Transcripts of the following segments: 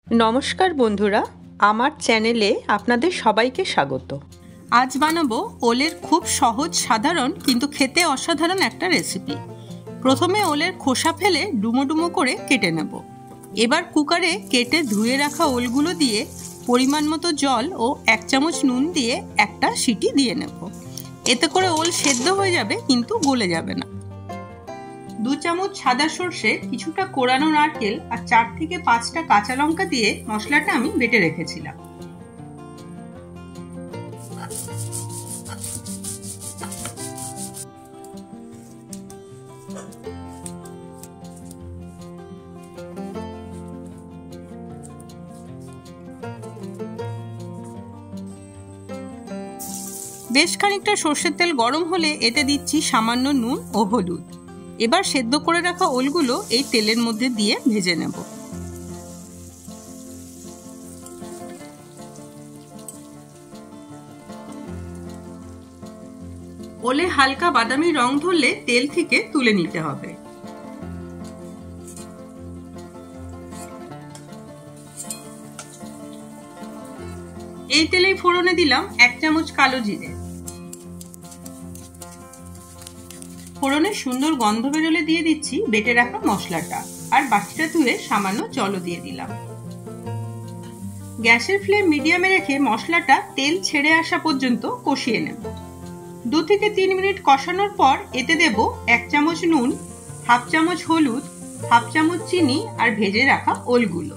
নমস্কার বন্ধুরা, আমার চ্যানেলে আপনাদের সবাইকে স্বাগত। আজ বানাবো ওলের খুব সহজ, সাধারণ কিন্তু খেতে অসাধারণ একটা রেসিপি। প্রথমে ওলের খোসা ফেলে ডুমো ডুমো করে কেটে নেব। এবার কুকারে কেটে ধুয়ে রাখা ওলগুলো দিয়ে পরিমাণ মতো জল ও 1 চামচ নুন দিয়ে একটা সিটি দিয়ে নেব। এতে করে ওল সেদ্ধ হয়ে যাবে কিন্তু গলে যাবে না। 2 চামচ সাদা সর্ষে, কিছুটা কোরানো নারকেল আর 4 থেকে 5টা কাঁচা লঙ্কা দিয়ে মশলাটা আমি বেটে রেখেছিলাম। বেশ খানিকটা সর্ষের তেল গরম হলে এতে দিচ্ছি সামান্য নুন ও হলুদ। এবার সেদ্ধ করে রাখা ওলগুলো এই তেলের মধ্যে দিয়ে ভেজে নেব। ওলে হালকা বাদামি রং ধরলে তেল থেকে তুলে নিতে হবে। এই তেলেই ফোড়নে দিলাম 1 চামচ কালো জিরে। ফোড়নে সুন্দর গন্ধ বেরোলে দিয়ে দিচ্ছি বেটে রাখা মশলাটা, আর বাকিটা ধুয়ে সামান্য জলও দিয়ে দিলাম। গ্যাসের ফ্লেম মিডিয়ামে রেখে মশলাটা তেল ছেড়ে আসা পর্যন্ত কষিয়ে নেব। 2 থেকে 3 মিনিট কষানোর পর এতে দেব 1 চামচ নুন, 1/2 চামচ হলুদ, 1/2 চামচ চিনি আর ভেজে রাখা ওলগুলো।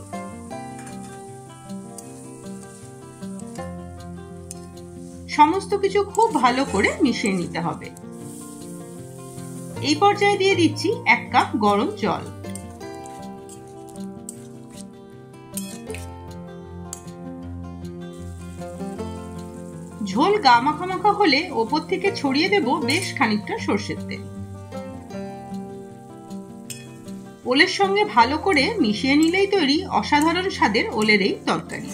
সমস্ত কিছু খুব ভালো করে মিশিয়ে নিতে হবে। এই পর্যায়ে দিয়ে দিচ্ছি 1 কাপ গরম জল। ঝোল গা মাখা মাখা হলে ওপর থেকে ছড়িয়ে দেব বেশ খানিকটা সর্ষের তেল। ওলের সঙ্গে ভালো করে মিশিয়ে নিলেই তৈরি অসাধারণ স্বাদের ওলের এই তরকারি।